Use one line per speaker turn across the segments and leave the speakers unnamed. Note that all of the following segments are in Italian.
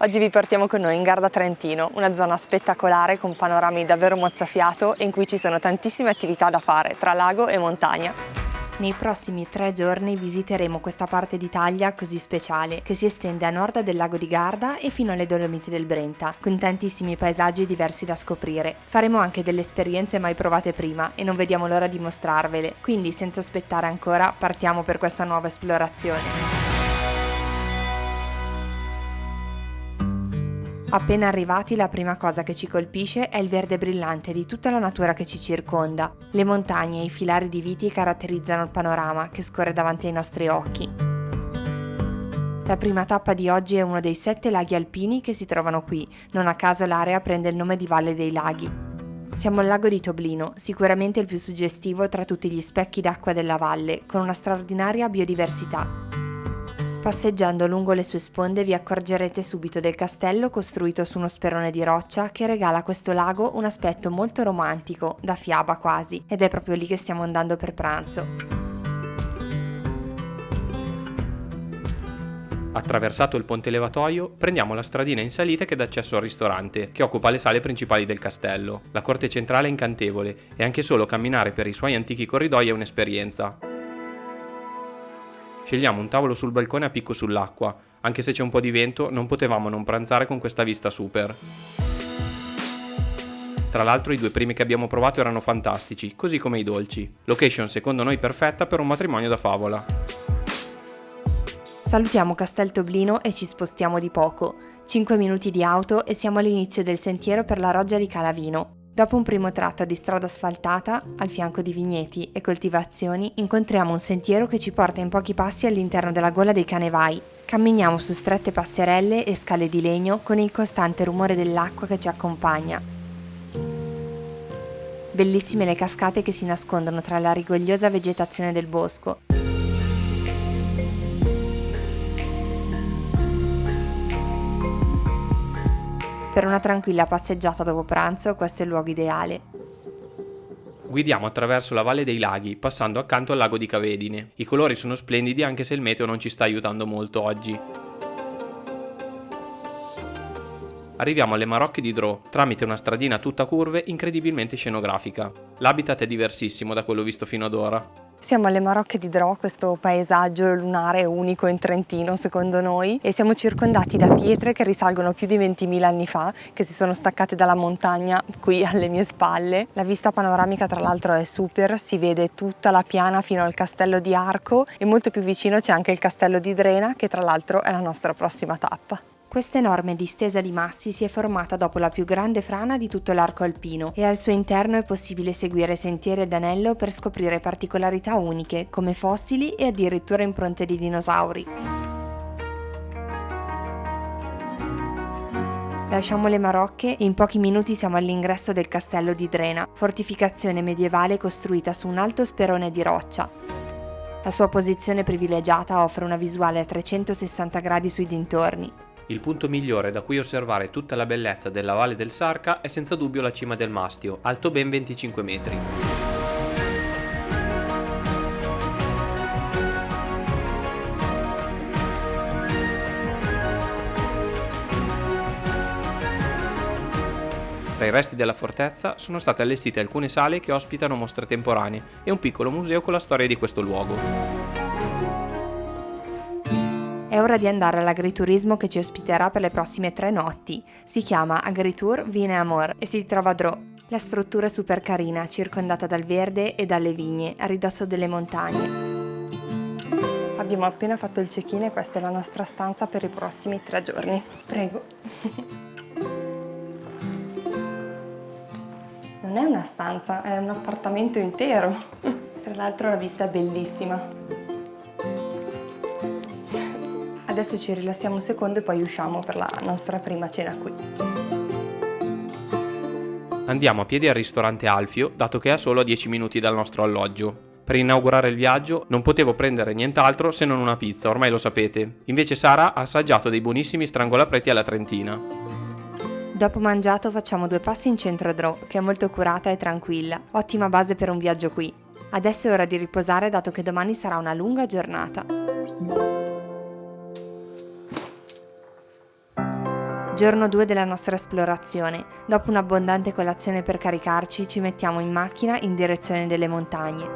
Oggi vi portiamo con noi in Garda Trentino, una zona spettacolare con panorami davvero mozzafiato e in cui ci sono tantissime attività da fare tra lago e montagna.
Nei prossimi 3 giorni visiteremo questa parte d'Italia così speciale, che si estende a nord del lago di Garda e fino alle Dolomiti del Brenta, con tantissimi paesaggi diversi da scoprire. Faremo anche delle esperienze mai provate prima e non vediamo l'ora di mostrarvele, quindi senza aspettare ancora partiamo per questa nuova esplorazione. Appena arrivati, la prima cosa che ci colpisce è il verde brillante di tutta la natura che ci circonda. Le montagne e i filari di viti caratterizzano il panorama che scorre davanti ai nostri occhi. La prima tappa di oggi è uno dei 7 laghi alpini che si trovano qui. Non a caso l'area prende il nome di Valle dei Laghi. Siamo al lago di Toblino, sicuramente il più suggestivo tra tutti gli specchi d'acqua della valle, con una straordinaria biodiversità. Passeggiando lungo le sue sponde vi accorgerete subito del castello costruito su uno sperone di roccia che regala a questo lago un aspetto molto romantico, da fiaba quasi, ed è proprio lì che stiamo andando per pranzo.
Attraversato il ponte levatoio, prendiamo la stradina in salita che dà accesso al ristorante, che occupa le sale principali del castello. La corte centrale è incantevole e anche solo camminare per i suoi antichi corridoi è un'esperienza. Scegliamo un tavolo sul balcone a picco sull'acqua, anche se c'è un po' di vento non potevamo non pranzare con questa vista super. Tra l'altro i 2 primi che abbiamo provato erano fantastici, così come i dolci. Location secondo noi perfetta per un matrimonio da favola.
Salutiamo Castel Toblino e ci spostiamo di poco. 5 minuti di auto e siamo all'inizio del sentiero per la roggia di Calavino. Dopo un primo tratto di strada asfaltata, al fianco di vigneti e coltivazioni, incontriamo un sentiero che ci porta in pochi passi all'interno della gola dei Canevai. Camminiamo su strette passerelle e scale di legno con il costante rumore dell'acqua che ci accompagna. Bellissime le cascate che si nascondono tra la rigogliosa vegetazione del bosco. Per una tranquilla passeggiata dopo pranzo, questo è il luogo ideale.
Guidiamo attraverso la Valle dei Laghi, passando accanto al lago di Cavedine. I colori sono splendidi anche se il meteo non ci sta aiutando molto oggi. Arriviamo alle Marocche di Drò, tramite una stradina tutta curve incredibilmente scenografica. L'habitat è diversissimo da quello visto fino ad ora.
Siamo alle Marocche di Drò, questo paesaggio lunare unico in Trentino secondo noi, e siamo circondati da pietre che risalgono più di 20.000 anni fa, che si sono staccate dalla montagna qui alle mie spalle. La vista panoramica tra l'altro è super, si vede tutta la piana fino al castello di Arco e molto più vicino c'è anche il castello di Drena, che tra l'altro è la nostra prossima tappa.
Questa enorme distesa di massi si è formata dopo la più grande frana di tutto l'arco alpino e al suo interno è possibile seguire sentieri ad anello per scoprire particolarità uniche come fossili e addirittura impronte di dinosauri. Lasciamo le Marocche e in pochi minuti siamo all'ingresso del castello di Drena, fortificazione medievale costruita su un alto sperone di roccia. La sua posizione privilegiata offre una visuale a 360 gradi sui dintorni.
Il punto migliore da cui osservare tutta la bellezza della Valle del Sarca è senza dubbio la cima del Mastio, alto ben 25 metri. Tra i resti della fortezza sono state allestite alcune sale che ospitano mostre temporanee e un piccolo museo con la storia di questo luogo.
È ora di andare all'agriturismo che ci ospiterà per le prossime 3 notti. Si chiama Agritour Vin et Amor e si trova a Drò. La struttura è super carina, circondata dal verde e dalle vigne, a ridosso delle montagne.
Abbiamo appena fatto il check-in e questa è la nostra stanza per i prossimi 3 giorni. Prego. Non è una stanza, è un appartamento intero. Tra l'altro la vista è bellissima. Adesso ci rilassiamo un secondo e poi usciamo per la nostra prima cena qui.
Andiamo a piedi al ristorante Alfio, dato che è a solo 10 minuti dal nostro alloggio. Per inaugurare il viaggio non potevo prendere nient'altro se non una pizza, ormai lo sapete. Invece Sara ha assaggiato dei buonissimi strangolapreti alla trentina.
Dopo mangiato facciamo 2 passi in centro Drò, che è molto curata e tranquilla. Ottima base per un viaggio qui. Adesso è ora di riposare dato che domani sarà una lunga giornata. Giorno 2 della nostra esplorazione. Dopo un'abbondante colazione per caricarci, ci mettiamo in macchina in direzione delle montagne.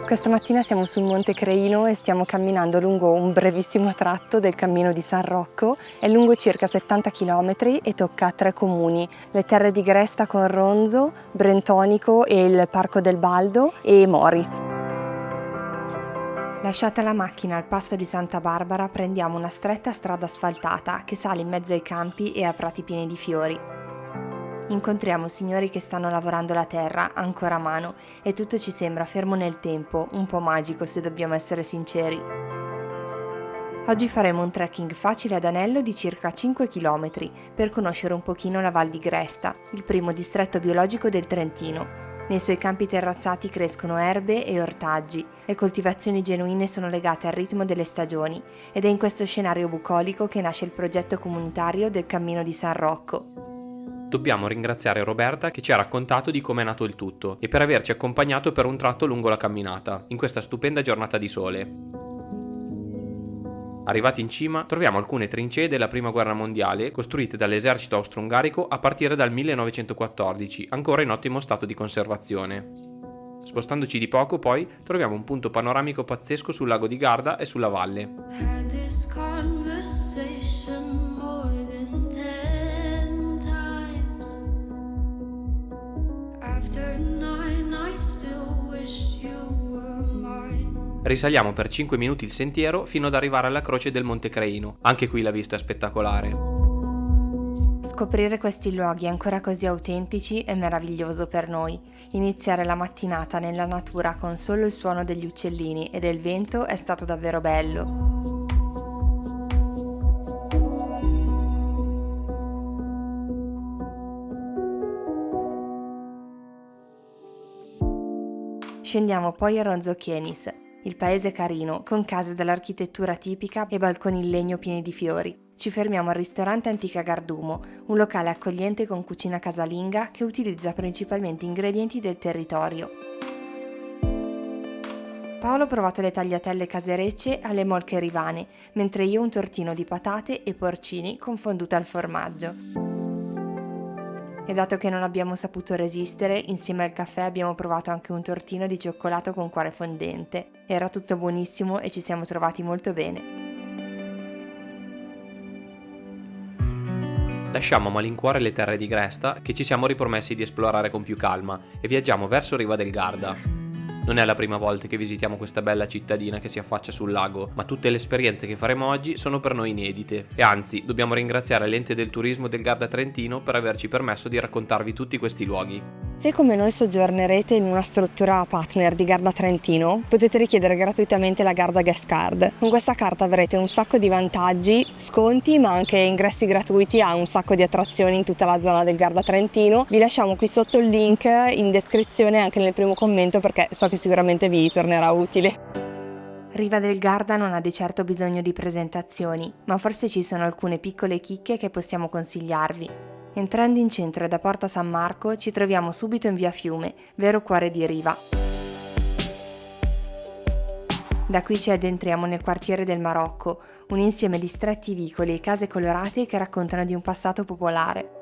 Questa mattina siamo sul Monte Creino e stiamo camminando lungo un brevissimo tratto del cammino di San Rocco. È lungo circa 70 km e tocca 3 comuni, le terre di Gresta con Ronzo, Brentonico e il Parco del Baldo e Mori.
Lasciata la macchina al passo di Santa Barbara, prendiamo una stretta strada asfaltata che sale in mezzo ai campi e a prati pieni di fiori. Incontriamo signori che stanno lavorando la terra, ancora a mano, e tutto ci sembra fermo nel tempo, un po' magico se dobbiamo essere sinceri. Oggi faremo un trekking facile ad anello di circa 5 km per conoscere un pochino la Val di Gresta, il primo distretto biologico del Trentino. Nei suoi campi terrazzati crescono erbe e ortaggi. Le coltivazioni genuine sono legate al ritmo delle stagioni ed è in questo scenario bucolico che nasce il progetto comunitario del Cammino di San Rocco.
Dobbiamo ringraziare Roberta che ci ha raccontato di come è nato il tutto e per averci accompagnato per un tratto lungo la camminata, in questa stupenda giornata di sole. Arrivati in cima, troviamo alcune trincee della Prima Guerra Mondiale costruite dall'esercito austro-ungarico a partire dal 1914, ancora in ottimo stato di conservazione. Spostandoci di poco, poi, troviamo un punto panoramico pazzesco sul lago di Garda e sulla valle. Risaliamo per 5 minuti il sentiero fino ad arrivare alla croce del Monte Creino. Anche qui la vista è spettacolare.
Scoprire questi luoghi ancora così autentici è meraviglioso per noi. Iniziare la mattinata nella natura con solo il suono degli uccellini e del vento è stato davvero bello. Scendiamo poi a Ronzo Chienis, il paese carino, con case dall'architettura tipica e balconi in legno pieni di fiori. Ci fermiamo al ristorante Antica Gardumo, un locale accogliente con cucina casalinga che utilizza principalmente ingredienti del territorio. Paolo ha provato le tagliatelle caserecce alle molche rivane, mentre io un tortino di patate e porcini con fonduta al formaggio. E dato che non abbiamo saputo resistere, insieme al caffè abbiamo provato anche un tortino di cioccolato con cuore fondente. Era tutto buonissimo e ci siamo trovati molto bene.
Lasciamo a malincuore le terre di Gresta, che ci siamo ripromessi di esplorare con più calma, e viaggiamo verso Riva del Garda. Non è la prima volta che visitiamo questa bella cittadina che si affaccia sul lago, ma tutte le esperienze che faremo oggi sono per noi inedite. E anzi, dobbiamo ringraziare l'ente del turismo del Garda Trentino per averci permesso di raccontarvi tutti questi luoghi.
Se come noi soggiornerete in una struttura partner di Garda Trentino, potete richiedere gratuitamente la Garda Guest Card. Con questa carta avrete un sacco di vantaggi, sconti, ma anche ingressi gratuiti a un sacco di attrazioni in tutta la zona del Garda Trentino. Vi lasciamo qui sotto il link in descrizione anche nel primo commento perché so che sicuramente vi tornerà utile.
Riva del Garda non ha di certo bisogno di presentazioni, ma forse ci sono alcune piccole chicche che possiamo consigliarvi. Entrando in centro da Porta San Marco ci troviamo subito in via Fiume, vero cuore di Riva. Da qui ci addentriamo nel quartiere del Marocco, un insieme di stretti vicoli e case colorate che raccontano di un passato popolare.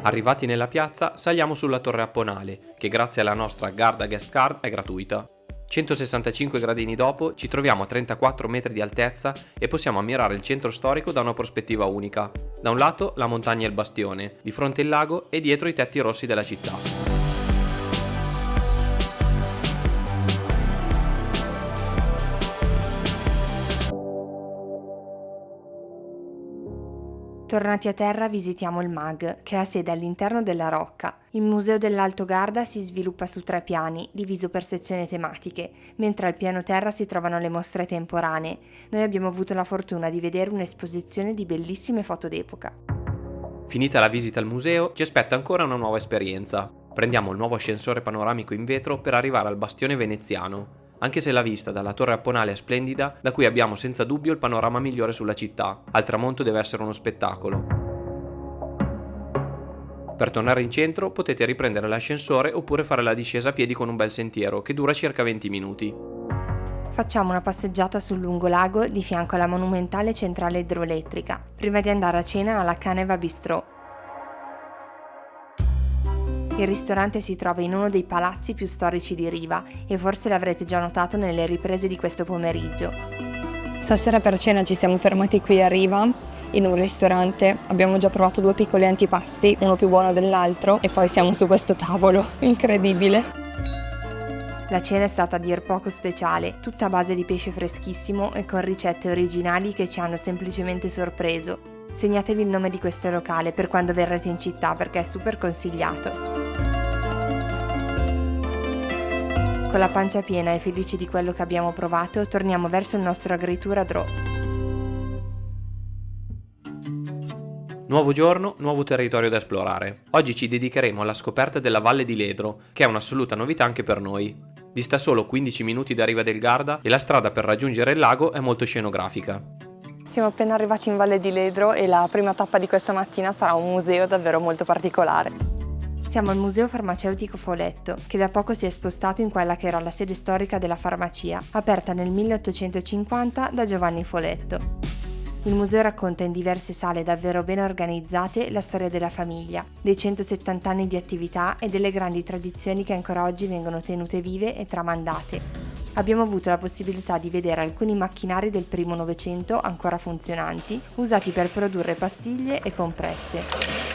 Arrivati nella piazza, saliamo sulla torre apponale, che grazie alla nostra Garda Guest Card è gratuita. 165 gradini dopo ci troviamo a 34 metri di altezza e possiamo ammirare il centro storico da una prospettiva unica. Da un lato la montagna e il bastione, di fronte il lago e dietro i tetti rossi della città.
Tornati a terra visitiamo il MAG, che ha sede all'interno della Rocca. Il Museo dell'Alto Garda si sviluppa su 3 piani, diviso per sezioni tematiche, mentre al piano terra si trovano le mostre temporanee. Noi abbiamo avuto la fortuna di vedere un'esposizione di bellissime foto d'epoca.
Finita la visita al museo, ci aspetta ancora una nuova esperienza. Prendiamo il nuovo ascensore panoramico in vetro per arrivare al bastione veneziano. Anche se la vista dalla torre apponale è splendida, da qui abbiamo senza dubbio il panorama migliore sulla città. Al tramonto deve essere uno spettacolo. Per tornare in centro potete riprendere l'ascensore oppure fare la discesa a piedi con un bel sentiero che dura circa 20 minuti.
Facciamo una passeggiata sul lungolago di fianco alla monumentale centrale idroelettrica, prima di andare a cena alla Caneva Bistrot. Il ristorante si trova in uno dei palazzi più storici di Riva e forse l'avrete già notato nelle riprese di questo pomeriggio.
Stasera per cena ci siamo fermati qui a Riva, in un ristorante. Abbiamo già provato 2 piccoli antipasti, uno più buono dell'altro, e poi siamo su questo tavolo. Incredibile!
La cena è stata a dir poco speciale, tutta a base di pesce freschissimo e con ricette originali che ci hanno semplicemente sorpreso. Segnatevi il nome di questo locale per quando verrete in città perché è super consigliato. Con la pancia piena e felici di quello che abbiamo provato, torniamo verso il nostro agritura Dro.
Nuovo giorno, nuovo territorio da esplorare. Oggi ci dedicheremo alla scoperta della Valle di Ledro, che è un'assoluta novità anche per noi. Dista solo 15 minuti da Riva del Garda e la strada per raggiungere il lago è molto scenografica.
Siamo appena arrivati in Valle di Ledro e la prima tappa di questa mattina sarà un museo davvero molto particolare.
Siamo al Museo Farmaceutico Foletto, che da poco si è spostato in quella che era la sede storica della farmacia, aperta nel 1850 da Giovanni Foletto. Il museo racconta in diverse sale davvero ben organizzate la storia della famiglia, dei 170 anni di attività e delle grandi tradizioni che ancora oggi vengono tenute vive e tramandate. Abbiamo avuto la possibilità di vedere alcuni macchinari del primo Novecento ancora funzionanti, usati per produrre pastiglie e compresse.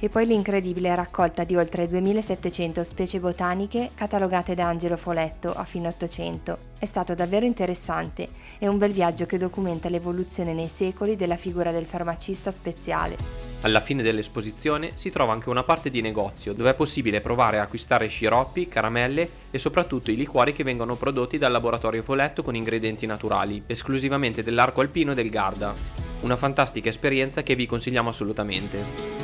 E poi l'incredibile raccolta di oltre 2700 specie botaniche catalogate da Angelo Foletto a fine Ottocento. È stato davvero interessante e un bel viaggio che documenta l'evoluzione nei secoli della figura del farmacista speziale.
Alla fine dell'esposizione si trova anche una parte di negozio dove è possibile provare e acquistare sciroppi, caramelle e soprattutto i liquori che vengono prodotti dal laboratorio Foletto con ingredienti naturali, esclusivamente dell'arco alpino del Garda. Una fantastica esperienza che vi consigliamo assolutamente.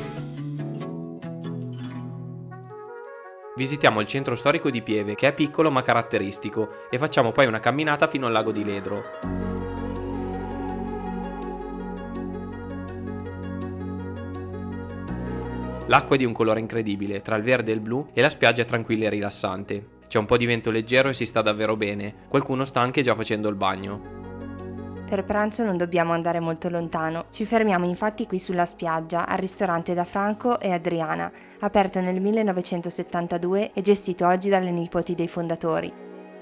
Visitiamo il centro storico di Pieve, che è piccolo ma caratteristico, e facciamo poi una camminata fino al lago di Ledro. L'acqua è di un colore incredibile, tra il verde e il blu, e la spiaggia è tranquilla e rilassante. C'è un po' di vento leggero e si sta davvero bene, qualcuno sta anche già facendo il bagno.
Per pranzo non dobbiamo andare molto lontano, ci fermiamo infatti qui sulla spiaggia al ristorante da Franco e Adriana, aperto nel 1972 e gestito oggi dalle nipoti dei fondatori.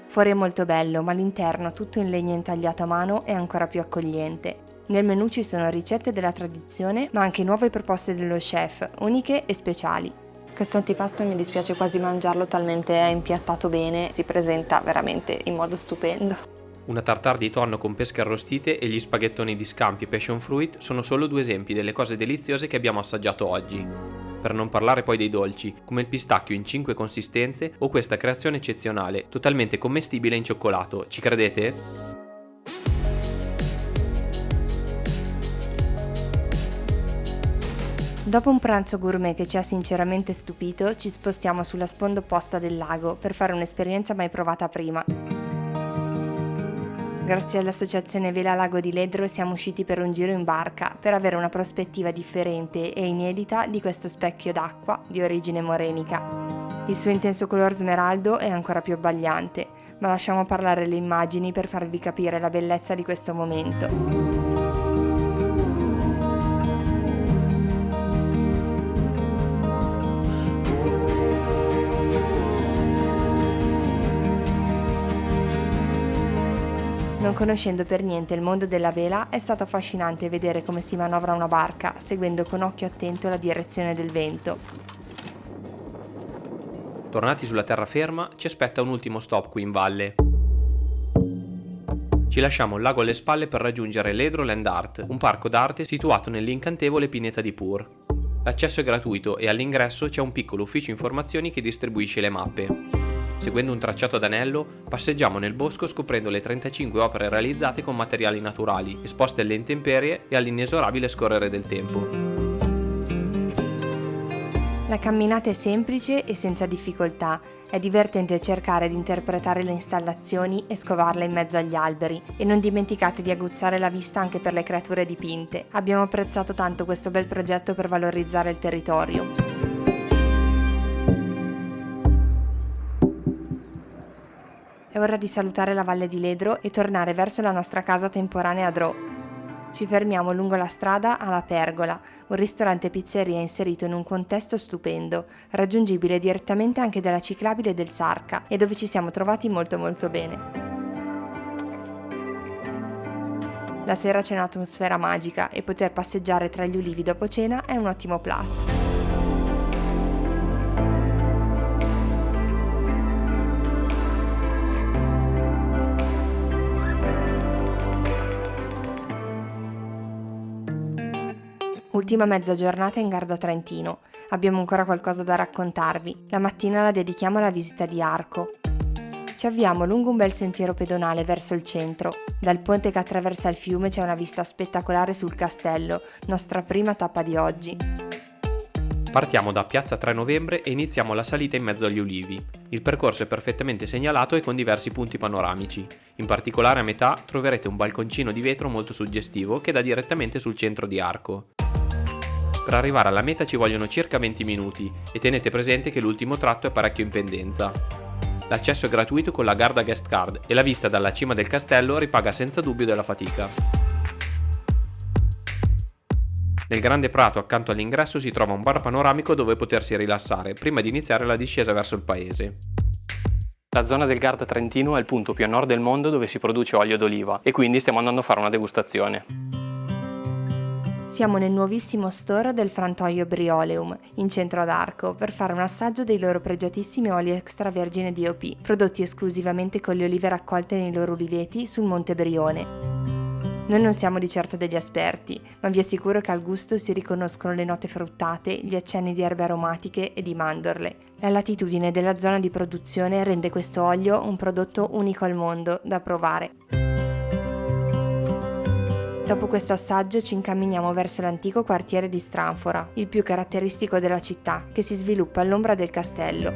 Fuori è molto bello, ma l'interno, tutto in legno intagliato a mano, è ancora più accogliente. Nel menù ci sono ricette della tradizione, ma anche nuove proposte dello chef, uniche e speciali.
Questo antipasto mi dispiace quasi mangiarlo, talmente è impiattato bene, si presenta veramente in modo stupendo.
Una tartare di tonno con pesche arrostite e gli spaghettoni di scampi e passion fruit sono solo 2 esempi delle cose deliziose che abbiamo assaggiato oggi. Per non parlare poi dei dolci, come il pistacchio in 5 consistenze o questa creazione eccezionale, totalmente commestibile in cioccolato. Ci credete?
Dopo un pranzo gourmet che ci ha sinceramente stupito, ci spostiamo sulla sponda opposta del lago per fare un'esperienza mai provata prima. Grazie all'associazione Vela Lago di Ledro siamo usciti per un giro in barca per avere una prospettiva differente e inedita di questo specchio d'acqua di origine morenica. Il suo intenso color smeraldo è ancora più abbagliante, ma lasciamo parlare le immagini per farvi capire la bellezza di questo momento. Non conoscendo per niente il mondo della vela, è stato affascinante vedere come si manovra una barca, seguendo con occhio attento la direzione del vento.
Tornati sulla terraferma, ci aspetta un ultimo stop qui in valle. Ci lasciamo il lago alle spalle per raggiungere Ledro Land Art, un parco d'arte situato nell'incantevole pineta di Pur. L'accesso è gratuito e all'ingresso c'è un piccolo ufficio informazioni che distribuisce le mappe. Seguendo un tracciato ad anello, passeggiamo nel bosco scoprendo le 35 opere realizzate con materiali naturali, esposte alle intemperie e all'inesorabile scorrere del tempo.
La camminata è semplice e senza difficoltà. È divertente cercare di interpretare le installazioni e scovarle in mezzo agli alberi. E non dimenticate di aguzzare la vista anche per le creature dipinte. Abbiamo apprezzato tanto questo bel progetto per valorizzare il territorio. È ora di salutare la Valle di Ledro e tornare verso la nostra casa temporanea a Dro. Ci fermiamo lungo la strada alla Pergola, un ristorante pizzeria inserito in un contesto stupendo, raggiungibile direttamente anche dalla ciclabile del Sarca e dove ci siamo trovati molto bene. La sera c'è un'atmosfera magica e poter passeggiare tra gli ulivi dopo cena è un ottimo plus. Ultima mezza giornata in Garda Trentino. Abbiamo ancora qualcosa da raccontarvi. La mattina la dedichiamo alla visita di Arco. Ci avviamo lungo un bel sentiero pedonale verso il centro. Dal ponte che attraversa il fiume c'è una vista spettacolare sul castello, nostra prima tappa di oggi.
Partiamo da Piazza 3 Novembre e iniziamo la salita in mezzo agli ulivi. Il percorso è perfettamente segnalato e con diversi punti panoramici. In particolare a metà troverete un balconcino di vetro molto suggestivo che dà direttamente sul centro di Arco. Per arrivare alla meta ci vogliono circa 20 minuti e tenete presente che l'ultimo tratto è parecchio in pendenza. L'accesso è gratuito con la Garda Guest Card e la vista dalla cima del castello ripaga senza dubbio della fatica. Nel grande prato accanto all'ingresso si trova un bar panoramico dove potersi rilassare prima di iniziare la discesa verso il paese. La zona del Garda Trentino è il punto più a nord del mondo dove si produce olio d'oliva e quindi stiamo andando a fare una degustazione.
Siamo nel nuovissimo store del frantoio Brioleum, in centro ad Arco, per fare un assaggio dei loro pregiatissimi oli extravergine DOP, prodotti esclusivamente con le olive raccolte nei loro uliveti sul Monte Brione. Noi non siamo di certo degli esperti, ma vi assicuro che al gusto si riconoscono le note fruttate, gli accenni di erbe aromatiche e di mandorle. La latitudine della zona di produzione rende questo olio un prodotto unico al mondo, da provare. Dopo questo assaggio ci incamminiamo verso l'antico quartiere di Stranfora, il più caratteristico della città, che si sviluppa all'ombra del castello.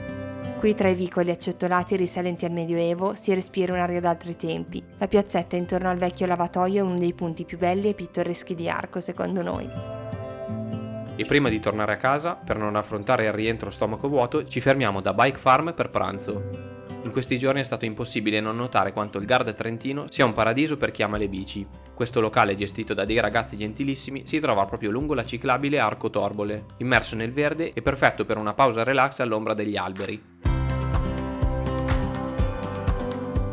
Qui tra i vicoli acciottolati risalenti al Medioevo si respira un'aria d'altri tempi. La piazzetta intorno al vecchio lavatoio è uno dei punti più belli e pittoreschi di Arco, secondo noi.
E prima di tornare a casa, per non affrontare il rientro stomaco vuoto, ci fermiamo da Bike Farm per pranzo. In questi giorni è stato impossibile non notare quanto il Garda Trentino sia un paradiso per chi ama le bici. Questo locale, gestito da dei ragazzi gentilissimi, si trova proprio lungo la ciclabile Arco Torbole, immerso nel verde e perfetto per una pausa relax all'ombra degli alberi.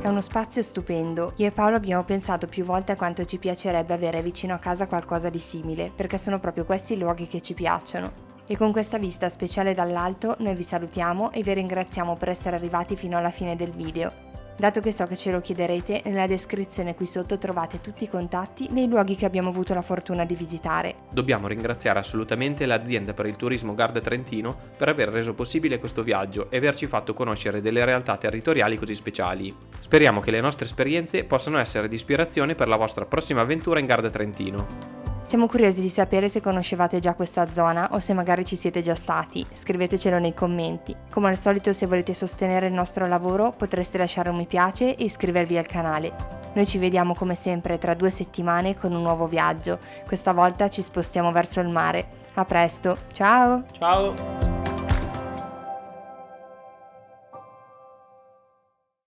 È uno spazio stupendo. Io e Paolo abbiamo pensato più volte a quanto ci piacerebbe avere vicino a casa qualcosa di simile, perché sono proprio questi i luoghi che ci piacciono. E con questa vista speciale dall'alto noi vi salutiamo e vi ringraziamo per essere arrivati fino alla fine del video. Dato che so che ce lo chiederete, nella descrizione qui sotto trovate tutti i contatti dei luoghi che abbiamo avuto la fortuna di visitare.
Dobbiamo ringraziare assolutamente l'azienda per il turismo Garda Trentino per aver reso possibile questo viaggio e averci fatto conoscere delle realtà territoriali così speciali. Speriamo che le nostre esperienze possano essere di ispirazione per la vostra prossima avventura in Garda Trentino.
Siamo curiosi di sapere se conoscevate già questa zona o se magari ci siete già stati, scrivetecelo nei commenti. Come al solito, se volete sostenere il nostro lavoro potreste lasciare un mi piace e iscrivervi al canale. Noi ci vediamo come sempre tra 2 settimane con un nuovo viaggio, questa volta ci spostiamo verso il mare. A presto, ciao!
Ciao!